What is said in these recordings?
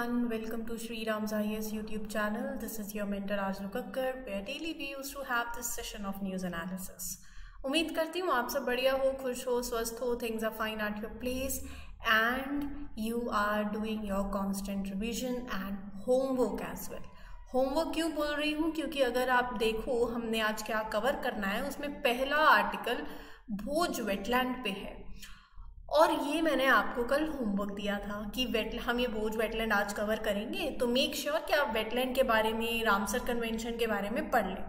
everyone, welcome to Sri Ram's IAS YouTube channel. This is your mentor Arzu Kakkar, where daily we used to have this session of news analysis. उम्मीद करती हूँ आप सब बढ़िया हो, खुश हो, स्वस्थ हो, things are fine at your place and you are doing your constant revision and homework as well. Homework क्यों बोल रही हूँ? क्योंकि अगर आप देखो हमने आज क्या कवर करना है, उसमें पहला आर्टिकल भोज वेटलैंड पे है और ये मैंने आपको कल होमवर्क दिया था कि हम ये भोज वेटलैंड आज कवर करेंगे, तो मेक श्योर कि आप वेटलैंड के बारे में, रामसर कन्वेंशन के बारे में पढ़ लें।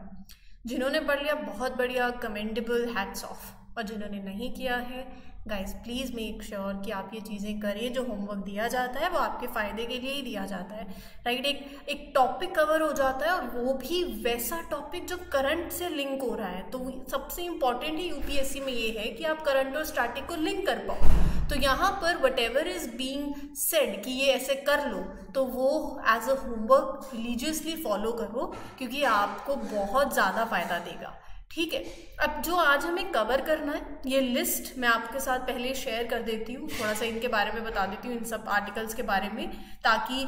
जिन्होंने पढ़ लिया बहुत बढ़िया, कमेंडेबल, हैट्स ऑफ। और जिन्होंने नहीं किया है गाइस, प्लीज़ मेक श्योर कि आप ये चीज़ें करें। जो होमवर्क दिया जाता है वो आपके फ़ायदे के लिए ही दिया जाता है, राइट। एक टॉपिक कवर हो जाता है और वो भी वैसा टॉपिक जो करंट से लिंक हो रहा है। तो सबसे इम्पॉर्टेंट ही यूपीएससी में ये है कि आप करंट और स्टैटिक को लिंक कर पाओ। तो यहाँ पर whatever is being said कि ये ऐसे कर लो, तो वो as a homework religiously follow करो, क्योंकि आपको बहुत ज़्यादा फ़ायदा देगा, ठीक है। अब जो आज हमें कवर करना है, ये लिस्ट मैं आपके साथ पहले शेयर कर देती हूँ, थोड़ा सा इनके बारे में बता देती हूँ, इन सब आर्टिकल्स के बारे में, ताकि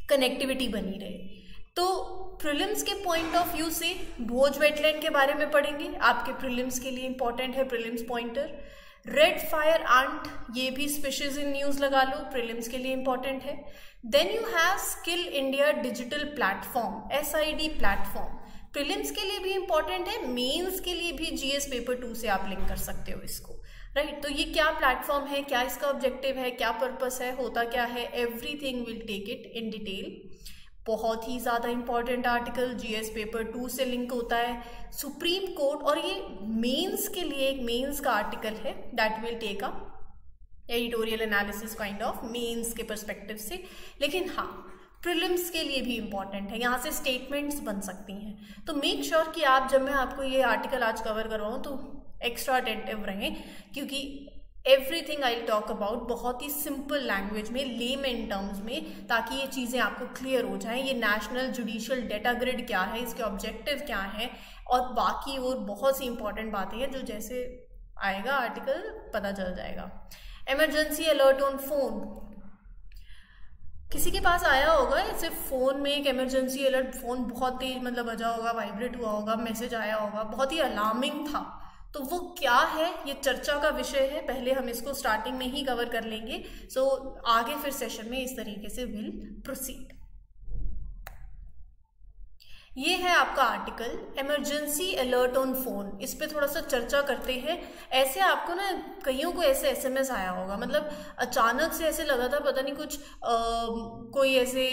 कनेक्टिविटी बनी रहे। तो प्रीलिम्स के पॉइंट ऑफ व्यू से भोज वेटलैंड के बारे में पढ़ेंगे, आपके प्रीलिम्स के लिए इंपॉर्टेंट है prelims pointer. Red fire ant, ये भी स्पीशीज इन न्यूज़ लगा लो, प्रीलिम्स के लिए इंपॉर्टेंट है। Then you have skill India digital platform, SID platform, prelims के लिए भी इंपॉर्टेंट है, मेंस के लिए भी GS पेपर 2 से आप लिंक कर सकते हो इसको, राइट। तो ये क्या प्लेटफॉर्म है, क्या इसका ऑब्जेक्टिव है, क्या पर्पस है, होता क्या है, everything will take it in detail. बहुत ही ज़्यादा इंपॉर्टेंट आर्टिकल, GS पेपर 2 से लिंक होता है। सुप्रीम कोर्ट, और ये मेंस के लिए एक मेंस का आर्टिकल है, that will take a editorial analysis kind of mains के पर्सपेक्टिव से। लेकिन हाँ, प्रीलिम्स के लिए भी इंपॉर्टेंट है, यहाँ से स्टेटमेंट्स बन सकती हैं। तो मेक श्योर कि आप, जब मैं आपको ये आर्टिकल आज कवर कर रहा हूँ, तो एक्स्ट्रा अटेंटिव रहें, क्योंकि एवरीथिंग आई टॉक अबाउट बहुत ही सिंपल लैंग्वेज में, लेमन टर्म्स में, ताकि ये चीज़ें आपको क्लियर हो जाएं। ये नेशनल जुडिशियल डेटा ग्रिड क्या है, इसके ऑब्जेक्टिव क्या है, और बाकी और बहुत सी इंपॉर्टेंट बातें हैं जो जैसे आएगा आर्टिकल पता चल जाएगा। इमरजेंसी अलर्ट ऑन फोन, किसी के पास आया होगा ऐसे फ़ोन में एक इमरजेंसी अलर्ट, फ़ोन बहुत तेज मतलब बजा होगा, वाइब्रेट हुआ होगा, मैसेज आया होगा, बहुत ही अलार्मिंग था। तो वो क्या है, ये चर्चा का विषय है, पहले हम इसको स्टार्टिंग में ही कवर कर लेंगे। सो आगे फिर सेशन में इस तरीके से विल प्रोसीड। ये है आपका article, emergency alert on phone. इस पे थोड़ा सा चर्चा करते हैं। ऐसे आपको ना, कईयों को ऐसे SMS आया होगा, मतलब अचानक से ऐसे लगा था पता नहीं कुछ कोई ऐसे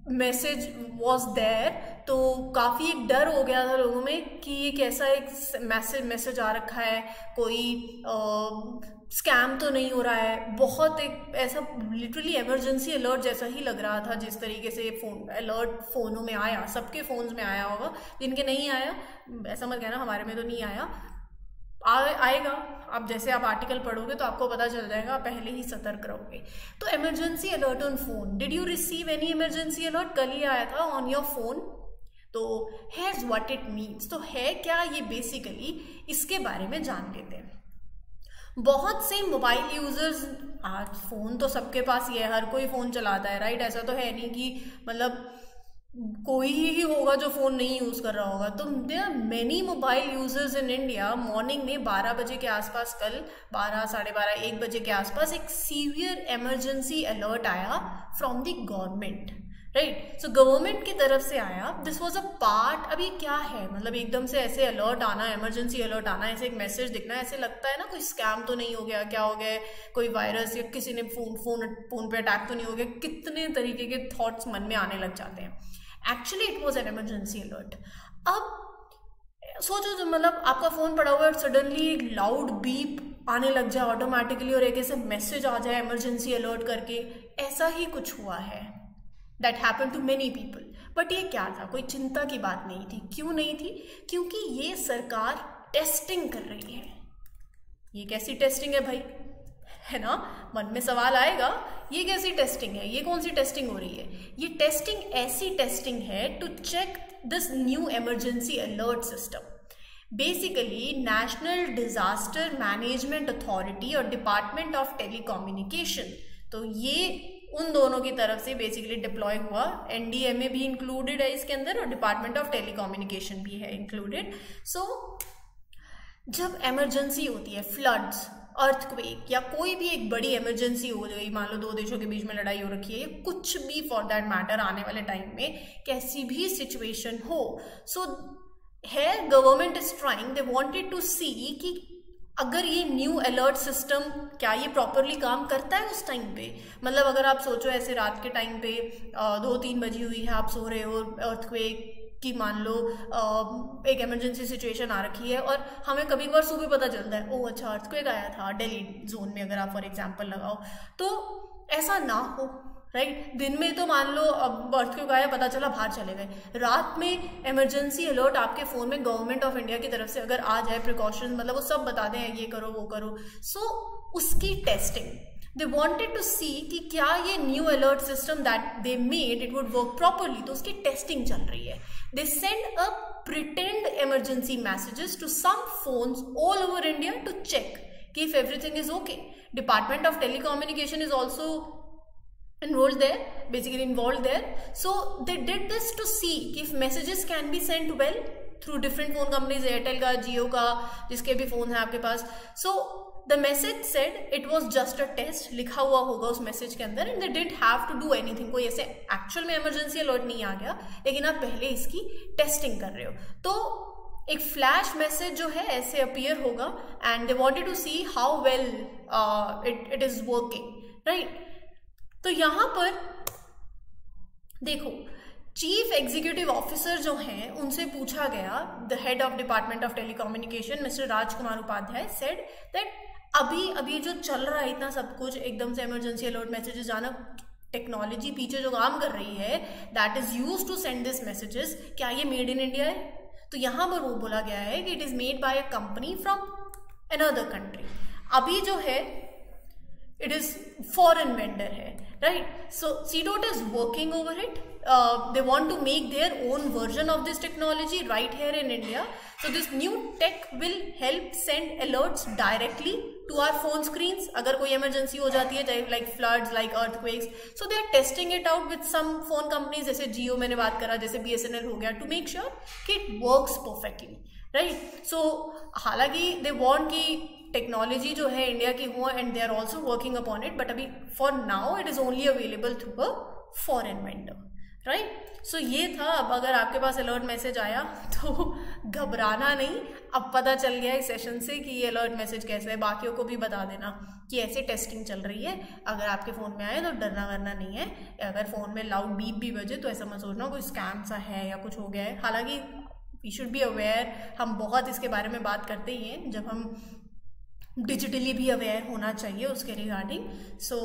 मैसेज वॉज देयर, तो काफ़ी एक डर हो गया था लोगों में कि ये कैसा एक मैसेज आ रखा है, कोई स्कैम तो नहीं हो रहा है। बहुत एक ऐसा लिटरली इमरजेंसी अलर्ट जैसा ही लग रहा था, जिस तरीके से फोन अलर्ट फ़ोनों में आया, सबके फ़ोन्स में आया होगा। जिनके नहीं आया ऐसा मत कहना हमारे में तो नहीं आया, आएगा। अब जैसे आप आर्टिकल पढ़ोगे तो आपको पता चल जाएगा, पहले ही सतर्क रहोगे। तो emergency alert on phone, did you receive any emergency alert? कल ही आया था ऑन योर फोन। तो हेयर्स व्हाट इट मीन्स, तो है क्या ये, बेसिकली इसके बारे में जान लेते हैं। बहुत से मोबाइल यूजर्स, आज फ़ोन तो सबके पास ही है, हर कोई फ़ोन चलाता है, राइट। ऐसा तो है नहीं कि मतलब कोई ही होगा जो फ़ोन नहीं यूज़ कर रहा होगा। तो there are many mobile users in India. Morning में 12 बजे के आसपास, कल 12, साढ़े 12, 1 बजे के आसपास एक सीवियर इमरजेंसी अलर्ट आया from the government, right. So government की तरफ से आया, दिस वॉज अ पार्ट। अब ये क्या है, मतलब एकदम से ऐसे अलर्ट आना, इमरजेंसी अलर्ट आना, ऐसे एक मैसेज दिखना, ऐसे लगता है ना कोई स्कैम तो नहीं हो गया, क्या हो गया, कोई वायरस या किसी ने फोन पे अटैक तो नहीं हो गया, कितने तरीके के थॉट्स मन में आने लग जाते हैं। Actually it was an emergency alert. अब सोचो, जो मतलब आपका फ़ोन पड़ा हुआ है और सडनली एक लाउड बीप आने लग जाए ऑटोमेटिकली, और एक ऐसे मैसेज आ जाए इमरजेंसी अलर्ट करके, ऐसा ही कुछ हुआ है। That happen to many people. But ये क्या था, कोई चिंता की बात नहीं थी। क्यों नहीं थी? क्योंकि ये सरकार टेस्टिंग कर रही है। ये कैसी टेस्टिंग है भाई, है ना, मन में सवाल आएगा, ये कैसी टेस्टिंग है, ये कौन सी टेस्टिंग हो रही है? ये टेस्टिंग ऐसी टेस्टिंग है to check this new emergency alert system. Basically national disaster management authority और डिपार्टमेंट ऑफ टेलीकम्युनिकेशन, तो ये उन दोनों की तरफ से बेसिकली डिप्लॉय हुआ। एनडीएमए भी इंक्लूडेड है इसके अंदर और डिपार्टमेंट ऑफ टेलीकम्युनिकेशन भी है इंक्लूडेड। सो जब इमरजेंसी होती है, फ्लड्स, अर्थक्वेक या कोई भी एक बड़ी इमरजेंसी हो गई, मान लो दो देशों के बीच में लड़ाई हो रखी है या कुछ भी फॉर दैट मैटर आने वाले टाइम में कैसी भी सिचुएशन हो, सो है government is trying, they wanted to see कि अगर ये न्यू अलर्ट सिस्टम क्या ये प्रॉपरली काम करता है उस टाइम पे। मतलब अगर आप सोचो ऐसे रात के टाइम पे 2-3 बजी हुई है, आप सो रहे हो, अर्थक्वेक कि मान लो एक इमरजेंसी सिचुएशन आ रखी है और हमें कभी कभार सुबह पता चलता है, ओह अच्छा अर्थक्वेक आया था दिल्ली जोन में, अगर आप फॉर एग्जांपल लगाओ, तो ऐसा ना हो, राइट। दिन में तो मान लो अब अर्थक्वेक आया, पता चला, बाहर चले गए, रात में इमरजेंसी अलर्ट आपके फ़ोन में गवर्नमेंट ऑफ इंडिया की तरफ से अगर आ जाए, प्रिकॉशन मतलब वो सब बता दें, ये करो वो करो, सो उसकी testing they wanted to see कि क्या ये new alert system that they made it would work properly, तो उसकी टेस्टिंग चल रही है। They send a pretend emergency messages to some phones all over India to check कि if everything is okay. Department of telecommunication is also enrolled there, basically involved there. So they did this to see if messages can be sent well through different phone companies, Airtel का, Jio का, जिसके भी phone है आपके पास। So the message said it was just a test, लिखा हुआ होगा उस मैसेज के अंदर, and they didn't have to do anything, कोई ऐसे एक्चुअल में इमरजेंसी अलर्ट नहीं आ गया, लेकिन आप पहले इसकी टेस्टिंग कर रहे हो। तो एक फ्लैश मैसेज जो है ऐसे अपीयर होगा and they wanted to see how well it is working, right. तो यहां पर देखो, चीफ एग्जीक्यूटिव ऑफिसर जो हैं उनसे पूछा गया, the head of department of telecommunication mister Rajkumar Upadhyay said that अभी जो चल रहा है इतना सब कुछ, एकदम से इमरजेंसी अलर्ट मैसेजेस आना, टेक्नोलॉजी पीछे जो काम कर रही है that is used to send this messages, क्या ये मेड इन इंडिया है? तो यहां पर वो बोला गया है कि it is made by a company from another country. अभी जो है it is foreign vendor है, right? So CDOT is working over it. They want to make their own version of this technology right here in India. So this new tech will help send alerts directly to our phone screens अगर कोई emergency हो जाती है, like floods, like earthquakes. So they are testing it out with some phone companies, जैसे Jio मैंने बात करा, जैसे BSNL हो गया, to make sure कि it works perfectly, right? So हालांकि they want कि टेक्नोलॉजी जो है इंडिया की हो and they are also working upon it, but अभी for now it is only available through a foreign vendor, right. So ये था। अब अगर आपके पास अलर्ट मैसेज आया तो घबराना नहीं, अब पता चल गया इस सेशन से कि ये अलर्ट मैसेज कैसे है, बाकियों को भी बता देना कि ऐसे टेस्टिंग चल रही है। अगर आपके फ़ोन में आए तो डरना वरना नहीं है, अगर फ़ोन में लाउड बीप भी बजे तो ऐसा मत सोचना कोई स्कैम सा है या कुछ हो गया है। हालांकि वी शुड बी अवेयर, हम बहुत इसके बारे में बात करते ही हैं, जब हम डिजिटली भी अवेयर होना चाहिए उसके regarding. So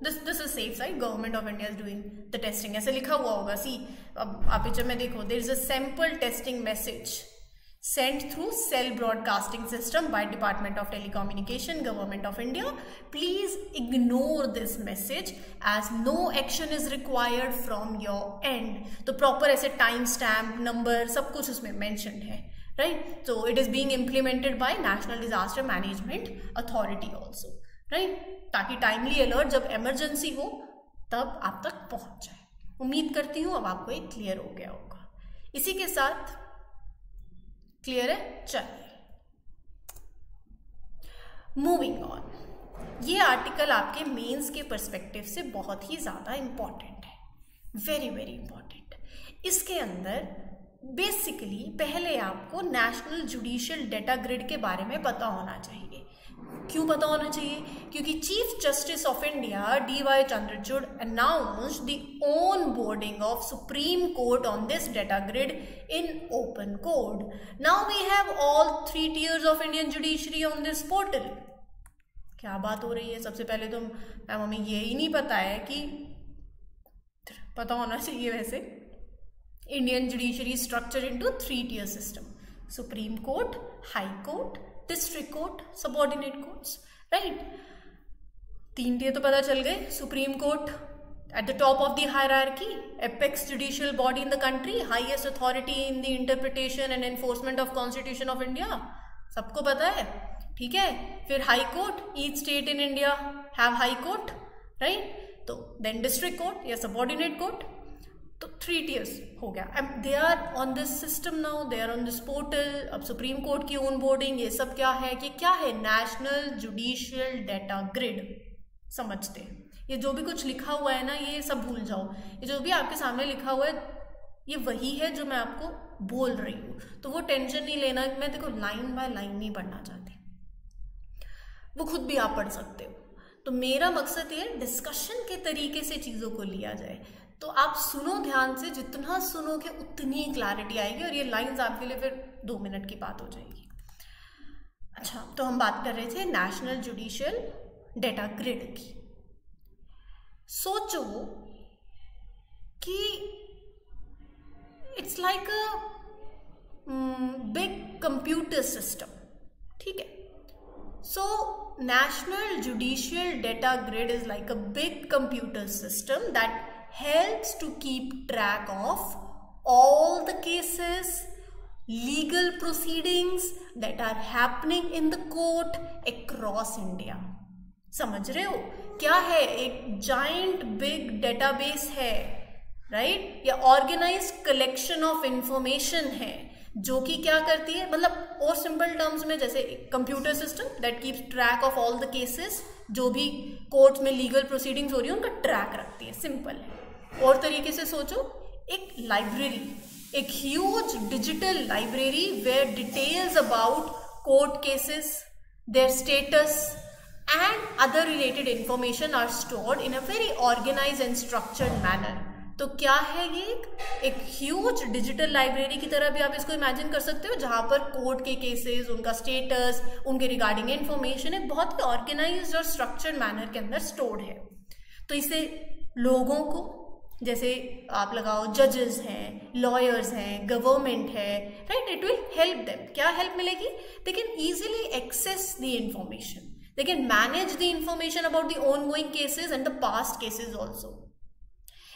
this is safe side, government of India is doing the testing, ऐसे लिखा हुआ होगा। सी अब आप पिक्चर में देखो, there is a sample testing message sent through cell broadcasting system by Department of Telecommunication, Government of India. Please ignore this message as no action is required from your end. तो proper ऐसे time stamp, number सब कुछ उसमें mentioned है, right? So it is being implemented by National Disaster Management Authority also, right? ताकि timely alert जब emergency हो तब आप तक पहुंच जाए। उम्मीद करती हूँ अब आपको एक क्लियर हो गया होगा। इसी के साथ क्लियर है, चलिए मूविंग ऑन। ये आर्टिकल आपके मेंस के पर्सपेक्टिव से बहुत ही ज़्यादा इंपॉर्टेंट है, वेरी वेरी इंपॉर्टेंट। इसके अंदर बेसिकली पहले आपको नेशनल जुडिशियल डेटा ग्रिड के बारे में पता होना चाहिए। क्यों पता होना चाहिए? क्योंकि chief justice of India DY Chandrachud announced the onboarding of Supreme Court on this data grid in open code. Now we have all 3 tiers of Indian judiciary on this portal. क्या बात हो रही है? सबसे पहले तो मैम हमें यही नहीं पता है कि पता होना चाहिए वैसे। Indian judiciary structured into 3 tier system: Supreme Court, High Court, district court, subordinate courts, right. 3 tier तो पता चल गए। Supreme court at the top of the hierarchy, apex judicial body in the country, highest authority in the interpretation and enforcement of constitution of India, सबको पता है, ठीक है। फिर high court, each state in India have high court, right. तो then district court या subordinate court, तो 3 tiers हो गया. And they are on this system now, they are on this portal. अब सुप्रीम कोर्ट की ऑन बोर्डिंग, ये सब क्या है कि क्या है, नेशनल जुडिशियल डेटा ग्रिड. समझते हैं, ये जो भी कुछ लिखा हुआ है ना, ये सब भूल जाओ. ये जो भी आपके सामने लिखा हुआ है ये वही है जो मैं आपको बोल रही हूँ, तो वो टेंशन नहीं लेना. मैं देखो लाइन बाय लाइन नहीं पढ़ना चाहती, वो खुद भी आप पढ़ सकते हो. तो मेरा मकसद ये डिस्कशन के तरीके से चीज़ों को लिया जाए. तो आप सुनो ध्यान से, जितना सुनोगे उतनी क्लैरिटी आएगी, और ये लाइंस आपके लिए फिर 2 मिनट की बात हो जाएगी. अच्छा, तो हम बात कर रहे थे नेशनल जुडिशियल डेटा ग्रिड की. सोचो कि it's like a big computer system. ठीक है, so national judicial data grid is like a big computer system that helps to keep track of all the cases, legal proceedings that are happening in the court across India. समझ रहे हो क्या है? एक giant big database है, right? या organized collection of information है, जो कि क्या करती है, मतलब और सिंपल टर्म्स में जैसे computer system that keeps track of all the cases, जो भी कोर्ट में लीगल प्रोसीडिंग्स हो रही है उनका ट्रैक रखती है. सिंपल है. और तरीके से सोचो, एक लाइब्रेरी, एक huge digital library where details about court cases, their status and other related information are stored in a very organized and structured manner. तो क्या है ये? एक ह्यूज डिजिटल लाइब्रेरी की तरह भी आप इसको इमेजिन कर सकते हो, जहां पर कोर्ट के केसेस, उनका स्टेटस, उनके रिगार्डिंग इंफॉर्मेशन एक बहुत ही ऑर्गेनाइज्ड और स्ट्रक्चर्ड मैनर के अंदर स्टोर्ड है. तो इसे लोगों को, जैसे आप लगाओ जजेस हैं, लॉयर्स हैं, गवर्नमेंट है, right, it will help them. क्या हेल्प मिलेगी? They can easily access the information, they can manage the information about the on going cases and the past cases also.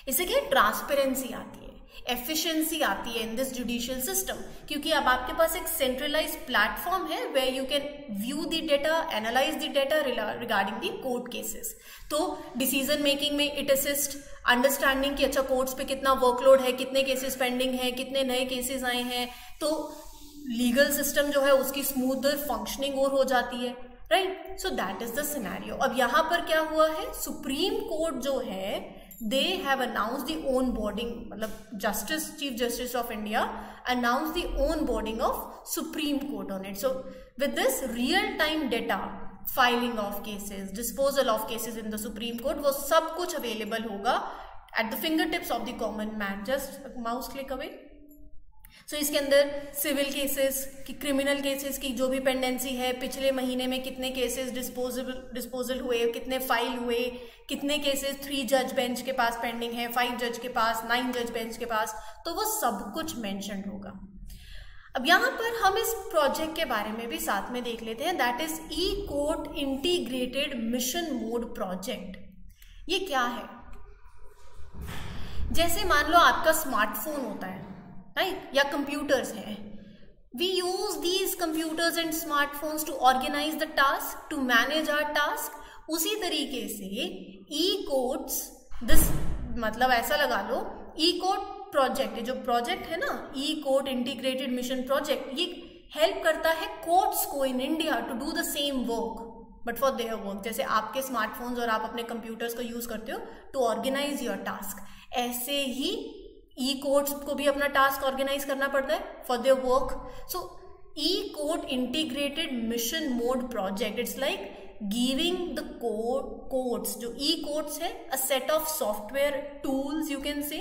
इससे क्या ट्रांसपेरेंसी आती है, एफिशिएंसी आती है इन दिस जुडिशियल सिस्टम, क्योंकि अब आपके पास एक सेंट्रलाइज्ड प्लेटफॉर्म है where you can view the data, analyze the data regarding the court cases. तो डिसीजन मेकिंग में इट असिस्ट अंडरस्टैंडिंग कि अच्छा कोर्ट्स पे कितना वर्कलोड है, कितने केसेस पेंडिंग है, कितने नए केसेस आए हैं. तो लीगल सिस्टम जो है उसकी स्मूथर फंक्शनिंग और हो जाती है, right. So that is the scenario. अब यहाँ पर क्या हुआ है, सुप्रीम कोर्ट जो है they have announced the onboarding, मतलब justice, chief justice of India announced the onboarding of Supreme Court on it. So with this real time data, filing of cases, disposal of cases in the Supreme Court, वो सब कुछ available होगा at the fingertips of the common man. Just mouse click away. सो इसके अंदर civil cases की, criminal cases की जो भी पेंडेंसी है, पिछले महीने में कितने केसेस डिस्पोजल हुए, कितने फाइल हुए, कितने केसेस 3 जज बेंच के पास पेंडिंग है, 5 जज के पास, 9 जज बेंच के पास, तो वो सब कुछ मेंशन होगा. अब यहाँ पर हम इस प्रोजेक्ट के बारे में भी साथ में देख लेते हैं, that is E court integrated mission mode project. ये क्या है? जैसे मान लो आपका स्मार्टफोन होता है, राइट, या कंप्यूटर्स हैं. We use these computers and smartphones to organize the task, to manage our task. उसी तरीके से ई कोर्ट्स, दिस मतलब ऐसा लगा लो, ई कोर्ट प्रोजेक्ट, जो प्रोजेक्ट है ना, e court integrated mission project, ये हेल्प करता है कोर्ट्स को in India to do the same work but for their work. जैसे आपके स्मार्टफोन्स और आप अपने कंप्यूटर्स को यूज करते हो टू ऑर्गेनाइज योर टास्क, ऐसे ही ई कोर्ट्स को भी अपना टास्क ऑर्गेनाइज करना पड़ता है for their work. So E court integrated mission mode project, it's like giving the courts, जो ई कोर्ट्स है, a set of software tools you can say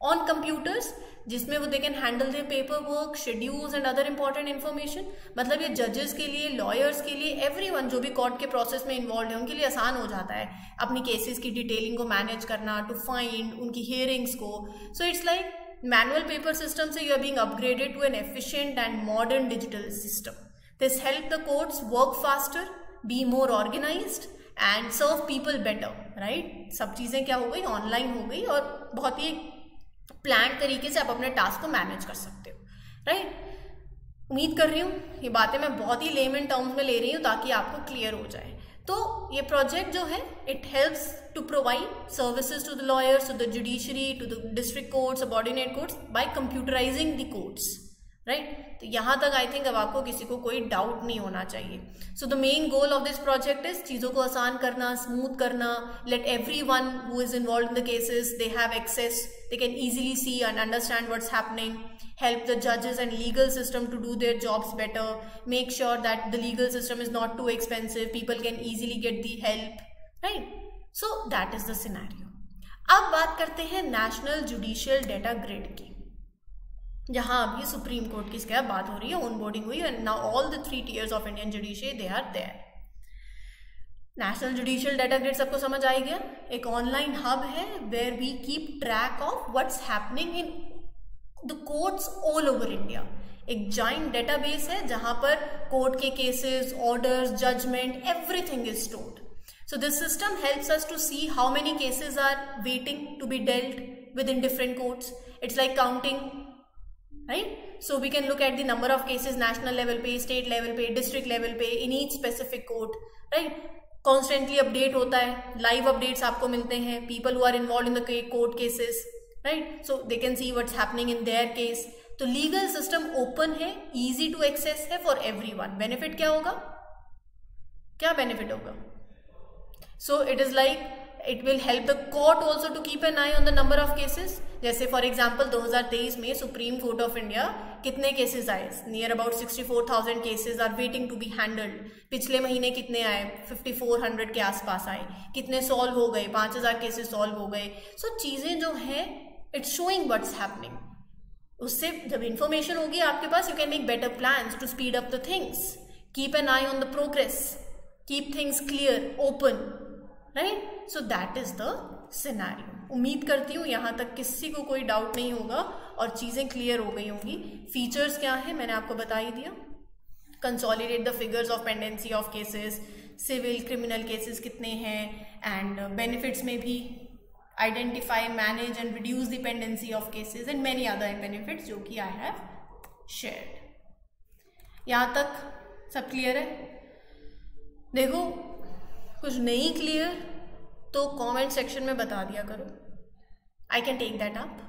on computers, जिसमें वो they can handle their paper work, schedules and other important information. मतलब ये जजेस के लिए, lawyers के लिए, एवरीवन जो भी कोर्ट के प्रोसेस में इन्वॉल्व है उनके लिए आसान हो जाता है अपनी केसेस की डिटेलिंग को मैनेज करना, टू फाइंड उनकी हियरिंग्स को. So it's like manual paper system से you are being upgraded to an efficient and modern digital system. This help the courts work faster, be more organised and serve people better, right. सब चीजें क्या हो गई, online हो गई, और बहुत ही प्लान तरीके से आप अपने टास्क को मैनेज कर सकते हो, राइट. उम्मीद कर रही हूँ ये बातें मैं बहुत ही लेमन टर्म्स में ले रही हूँ ताकि आपको क्लियर हो जाए. तो ये प्रोजेक्ट जो है it helps to provide services to the lawyers, to the judiciary, to the district courts, subordinate courts by computerising the courts, right. तो यहाँ तक आई थिंक अब आपको किसी को कोई डाउट नहीं होना चाहिए। So the main goal of this project is चीज़ों को आसान करना, स्मूथ करना, let everyone who is involve in the cases they have access, they can easily see and understand what's happening, help the judges and legal system to do their jobs better, make sure that the legal system is not too expensive, people can easily get the help, right? So that is the scenario. अब बात करते हैं national judicial data grid की, जहां अभी supreme court की इसके बात हो रही है, ऑनबोर्डिंग हुई, and now all the 3 tiers of Indian judiciary they are there. National judicial data grid सबको समझ आ गया, एक ऑनलाइन हब है where we keep track of what's happening in the courts all over India. एक giant database है जहां पर कोर्ट के cases, orders, judgment, everything is stored. So this system helps us to see how many cases are waiting to be dealt with in different courts. It's like counting, right. So we can look at the number of cases national level पे, state level पे, district level पे, in each specific court, right. Constantly update होता है, live updates आपको मिलते हैं, people who are involve in the court cases, right? So they can see what's happening in their case. तो legal system open है, easy to access है for everyone. Benefit क्या होगा, क्या बेनिफिट होगा? So it is like it will help the court also to keep an eye on the number of cases. जैसे for example 2023 में supreme court of India कितने cases आए, near about 64,000 cases are waiting to be handled. पिछले महीने कितने आए, 5400 के आसपास आए। कितने सॉल्व हो गए, 5000 केसेस सॉल्व हो गए। सो चीजें जो हैं इट्स शोइंग व्हाट्स हैपनिंग। उससे जब इंफॉर्मेशन होगी आपके पास, you can make better plans to speed up the things, keep an eye on the progress, keep things clear, open, right. So that is the scenario. उम्मीद करती हूँ यहाँ तक किसी को कोई डाउट नहीं होगा और चीज़ें क्लियर हो गई होंगी। फीचर्स क्या है मैंने आपको बता ही दिया। Consolidate the figures of pendency of cases, civil criminal cases कितने हैं, एंड बेनिफिट्स में भी identify, manage and reduce the pendency of cases and many other benefits जो कि आई हैव शेयर्ड। यहाँ तक सब क्लियर है? देखो कुछ नहीं क्लियर तो कमेंट सेक्शन में बता दिया करो, I can take that up.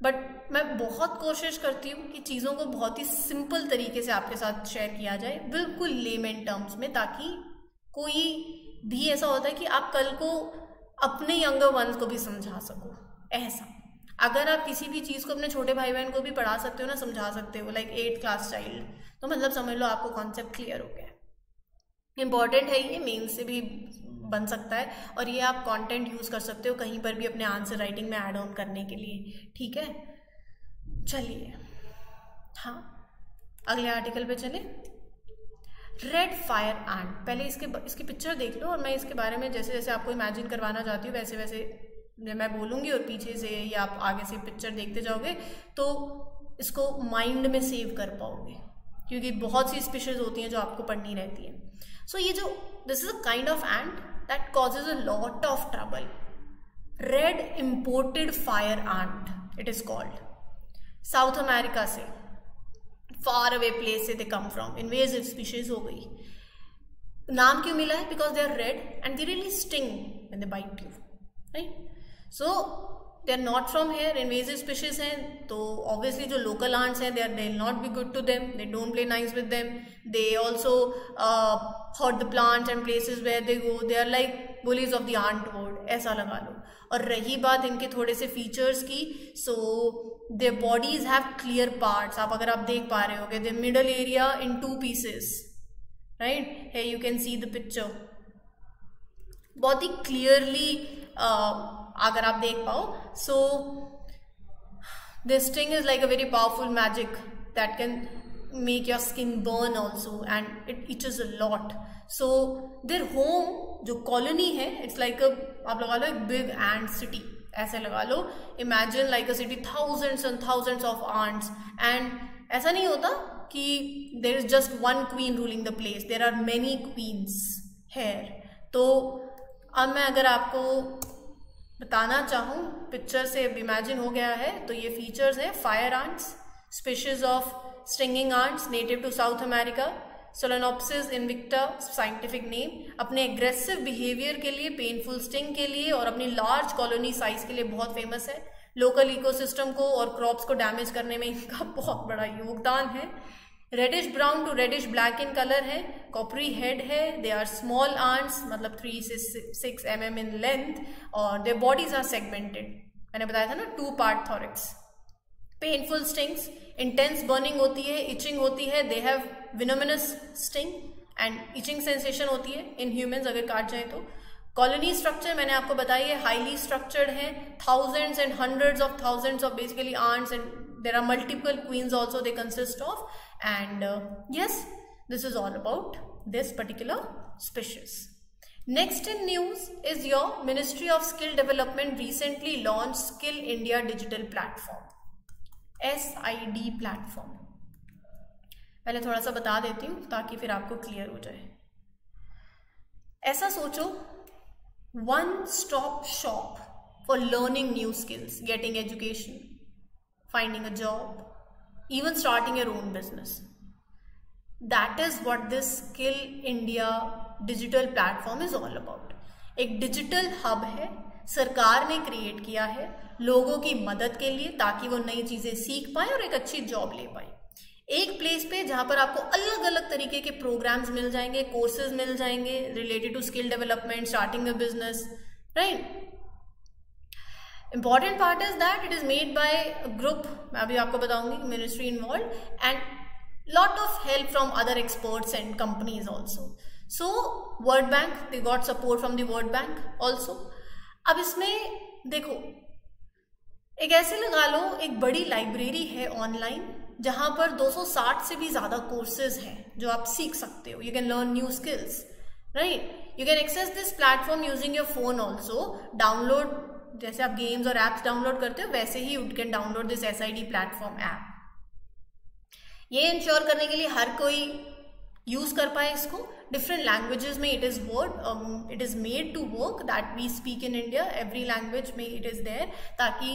But मैं बहुत कोशिश करती हूँ कि चीज़ों को बहुत ही सिंपल तरीके से आपके साथ शेयर किया जाए, बिल्कुल लेमन टर्म्स में, ताकि कोई भी ऐसा होता है कि आप कल को अपने यंगर वंस को भी समझा सको। ऐसा अगर आप किसी भी चीज़ को अपने छोटे भाई बहन को भी पढ़ा सकते हो ना, समझा सकते हो, लाइक 8th क्लास चाइल्ड, तो मतलब समझ लो आपको कॉन्सेप्ट क्लियर हो गया। इंपॉर्टेंट है ये, मेन से भी बन सकता है, और ये आप कंटेंट यूज़ कर सकते हो कहीं पर भी अपने आंसर राइटिंग में ऐड ऑन करने के लिए, ठीक है। चलिए हाँ अगले आर्टिकल पे चले। रेड फायर एंट, पहले इसकी पिक्चर देख लो, और मैं इसके बारे में जैसे जैसे आपको इमेजिन करवाना चाहती हूँ वैसे वैसे जब मैं बोलूँगी और पीछे से या आप आगे से पिक्चर देखते जाओगे तो इसको माइंड में सेव कर पाओगे, क्योंकि बहुत सी स्पीशीज होती हैं जो आपको पढ़नी रहती हैं। सो ये जो this is a kind of ant that causes a lot of trouble. Red imported fire ant it is called. South America से, फार अवे प्लेस से they come from, invasive species हो गई। नाम क्यों मिला है? Because they are red and they really sting when they bite you, right. So they are not from here, invasive species हैं, तो ऑब्वियसली जो लोकल आंट्स हैं they will not be good to them, they don't play nice with them, they also hurt the plants and places where they go, they are like bullies of the ant world, ऐसा लगा लो। और रही बात इनके थोड़े से features की, so their bodies have clear parts. आप अगर आप देख पा रहे होगे, the middle area in 2 pieces, right. है you can see the picture, बहुत ही क्लियरली अगर आप देख पाओ। So this sting is like a very powerful magic that can make your skin burn also and it itches a lot. So their home जो colony है, it's like आप लगा लो एक बिग एंट सिटी, ऐसे लगा लो, imagine like a city, thousands and thousands of ants. And ऐसा नहीं होता कि there is just one queen ruling the place, there are many queens here. तो अब मैं अगर आपको बताना चाहूँ, पिक्चर से इमेजिन हो गया है, तो ये फीचर्स हैं fire ants, species of stinging ants native to South America, Solenopsis invicta scientific name, अपने एग्रेसिव बिहेवियर के लिए, पेनफुल स्टिंग के लिए और अपनी लार्ज कॉलोनी साइज के लिए बहुत फेमस है। लोकल इकोसिस्टम को और क्रॉप्स को डैमेज करने में इनका बहुत बड़ा योगदान है। Reddish brown to reddish black in colour है, कॉपरी हेड है, दे आर स्मॉल आंट्स मतलब 3 से 6 mm इन लेंथ और देयर बॉडीज आर सेगमेंटेड, मैंने बताया था ना 2 part thorax. Painful stings, intense burning होती है, इचिंग होती है, they have venomous sting and itching sensation होती है इन ह्यूमंस अगर काट जाए तो। कॉलोनी स्ट्रक्चर मैंने आपको बताई है हाईली स्ट्रक्चर्ड है, thousands and hundreds of thousands of basically ants and there are multiple queens also they consist of, and yes, this is all about this particular species. Next in news is your Ministry of Skill Development recently launched Skill India Digital Platform, SID platform. पहले थोड़ा सा बता देती हूँ ताकि फिर आपको clear हो जाए। ऐसा सोचो, one stop shop for learning new skills, getting education, finding a job, even starting your own business. That is what this Skill India digital platform is all about. एक डिजिटल हब है, सरकार ने create किया है लोगों की मदद के लिए ताकि वो नई चीजें सीख पाए और एक अच्छी जॉब ले पाए। एक प्लेस पे जहां पर आपको अलग अलग तरीके के प्रोग्राम्स मिल जाएंगे, कोर्सेज मिल जाएंगे related to skill development, starting a business, right. Important part is that it is made by a group, मैं अभी आपको बताऊंगी, ministry involved and lot of help from other experts and companies also. So World Bank, they got support from the World Bank also. अब इसमें देखो, एक ऐसे लगा लो एक बड़ी लाइब्रेरी है ऑनलाइन जहां पर 260 से भी ज्यादा कोर्सेज हैं जो आप सीख सकते हो। You can learn new skills, right? You can access this platform using your phone also. Download, जैसे आप गेम्स और एप्स डाउनलोड करते हो वैसे ही you can download this SID platform app. ये इंश्योर करने के लिए हर कोई यूज कर पाए इसको। डिफरेंट लैंग्वेजेस में it is made to work that we speak in India, every language में इट इज देयर, ताकि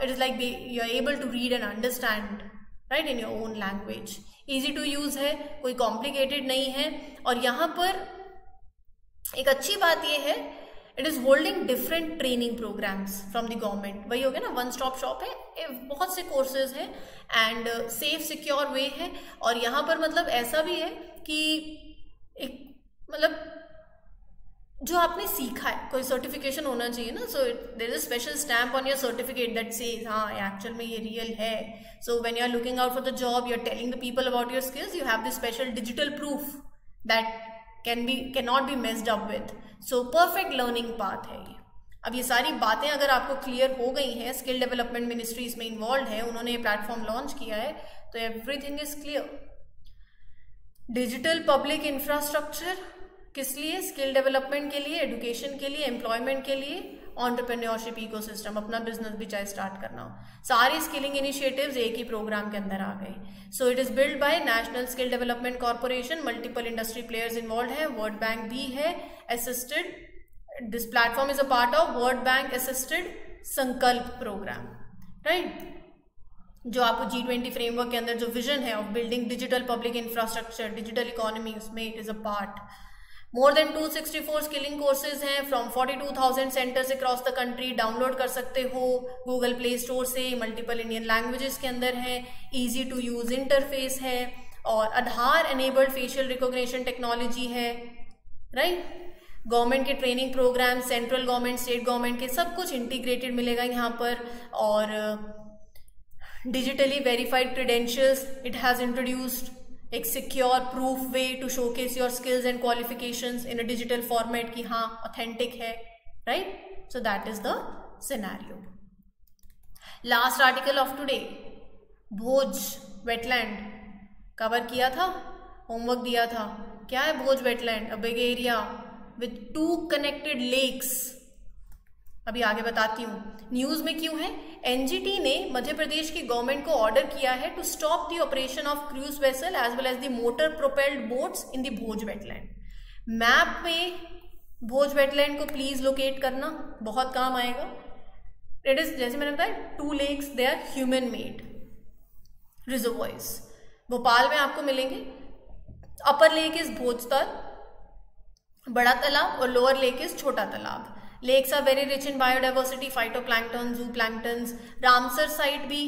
it is like you are able to read and understand right in your own language. Easy to use है, कोई complicated नहीं है। और यहाँ पर एक अच्छी बात यह है, it is holding different training programmes from the government. वही हो गया ना, वन स्टॉप शॉप है, बहुत से कोर्सेज हैं एंड सेफ सिक्योर वे है। और यहाँ पर मतलब ऐसा भी है कि एक मतलब जो आपने सीखा है, कोई सर्टिफिकेशन होना चाहिए ना, so there is a special stamp on your certificate that says हाँ एक्चुअल में ये रियल है। So when you are looking out for the job, you are telling the people about your skills, you have this special digital proof that cannot be messed up with. So perfect learning path है ये। अब ये सारी बातें अगर आपको clear हो गई हैं, स्किल डेवलपमेंट मिनिस्ट्री इसमें इन्वॉल्व है, उन्होंने ये प्लेटफॉर्म लॉन्च किया है, तो everything is clear. Digital public infrastructure किस लिए? स्किल डेवलपमेंट के लिए, एजुकेशन के लिए, एम्प्लॉयमेंट के लिए, एंटरप्रेन्योरशिप इकोसिस्टम, अपना बिजनेस भी चाहे स्टार्ट करना हो, सारे स्किलिंग इनिशिएटिव्स एक ही प्रोग्राम के अंदर आ गए। So it is build by National Skill Development Corporation, multiple industry players involve है, वर्ल्ड बैंक भी है assisted. This platform is a part of World Bank assisted Sankalp programme, right, जो आपको G20 फ्रेमवर्क के अंदर जो विजन है of building digital public infrastructure, digital economy, उसमें it is a part. More than 264 skilling courses हैं from 42,000 centres across the country, download कर सकते हो गूगल प्ले स्टोर से, मल्टीपल इंडियन लैंग्वेजेस के अंदर है, इजी टू यूज इंटरफेस है और Aadhaar enabled facial recognition technology है, राइट। गवर्नमेंट के training programme, central government, state government के सब कुछ इंटीग्रेटेड मिलेगा यहाँ पर। और digitally verified credentials it has introduced, एक secure proof way to showcase your skills and qualifications in a digital format कि हाँ ऑथेंटिक है, right. So that is the scenario. Last article of today, Bhoj wetland cover किया था, homework दिया था। क्या है Bhoj wetland? A big area with 2 connected lakes. अभी आगे बताती हूँ न्यूज में क्यों है। एनजीटी ने मध्य प्रदेश की गवर्नमेंट को ऑर्डर किया है to stop the operation of cruise vessel as well as the motor propelled boats in the Bhoj wetland. Map में भोज वेटलैंड को प्लीज लोकेट करना, बहुत काम आएगा। इट इज, जैसे मैंने बताया, 2 lakes, they are human made reservoirs. Bhopal में आपको मिलेंगे, अपर लेक इज भोजतल, बड़ा तालाब, और लोअर लेक इज छोटा तालाब. Lakes are very rich in biodiversity, phytoplankton, zooplanktons. Ramsar site भी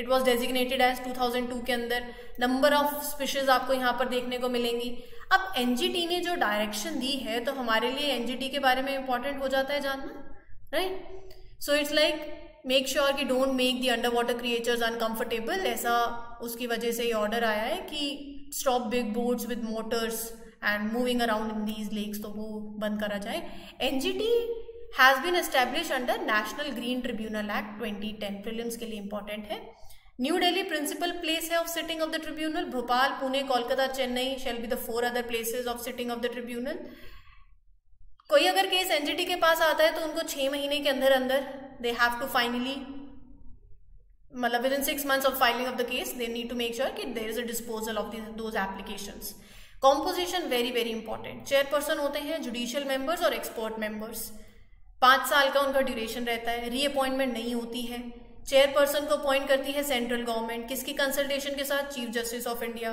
it was designated as 2002 के अंदर. नंबर ऑफ स्पीशीज आपको यहाँ पर देखने को मिलेंगी. अब एनजीटी ने जो डायरेक्शन दी है तो हमारे लिए एनजीटी के बारे में इंपॉर्टेंट हो जाता है जानना, right? So it's like make sure कि don't make the under water creatures uncomfortable. ऐसा उसकी वजह से ये ऑर्डर आया है कि stop big boats with motors and moving around in these lakes, तो वो बंद करा जाए. NGT has been established under National Green Tribunal Act 2010. Prelims के लिए इंपॉर्टेंट है. न्यू दिल्ली प्रिंसिपल प्लेस है of sitting of the tribunal. Bhopal, Pune, Kolkata, Chennai shall be the 4 other places of sitting of the tribunal. कोई अगर केस एनजीटी के पास आता है तो उनको 6 महीने के अंदर अंदर दे हैव टू फाइनली, मतलब within 6 months of filing of the case they need to make sure कि there is a disposal of those applications. Composition very very important. Chairperson होते हैं जुडिशियल मेंबर्स और expert members. 5 साल का उनका duration रहता है. रीअपॉइंटमेंट नहीं होती है. चेयरपर्सन को अपॉइंट करती है सेंट्रल गवर्नमेंट. किसकी कंसल्टेशन के साथ? Chief justice of India,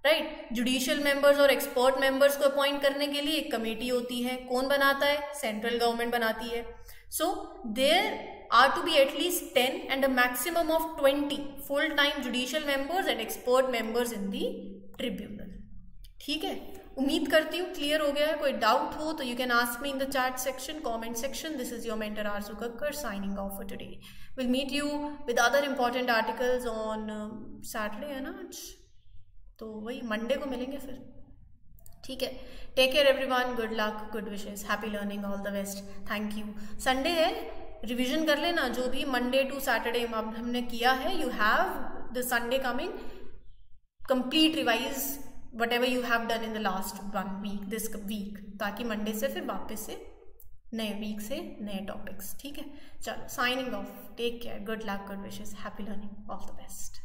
right? Judicial members और एक्सपर्ट मेंबर्स को अपॉइंट करने के लिए एक कमेटी होती है. कौन बनाता है? सेंट्रल गवर्नमेंट बनाती है. So there are to be at least 10 and a maximum of 20 full time judicial members and expert members in the tribunal. ठीक है, उम्मीद करती हूँ क्लियर हो गया है. कोई डाउट हो तो you can ask me in the chat section, comment section. This is your mentor Aarzoo Kakkar signing off for today. Will meet you with other important articles on Saturday, है ना आज? तो वही मंडे को मिलेंगे फिर. ठीक है, take care everyone, good luck, good wishes, happy learning, all the best. Thank you. Sunday है, रिविजन कर लेना जो भी मंडे टू सैटरडे हमने किया है. You have the Sunday coming, complete revise whatever you have done in the last 1 week, this week, ताकि Monday से फिर वापस से नए वीक से नए टॉपिक्स. ठीक है, चलो signing off. Take care, good luck, good wishes, happy learning, all the best.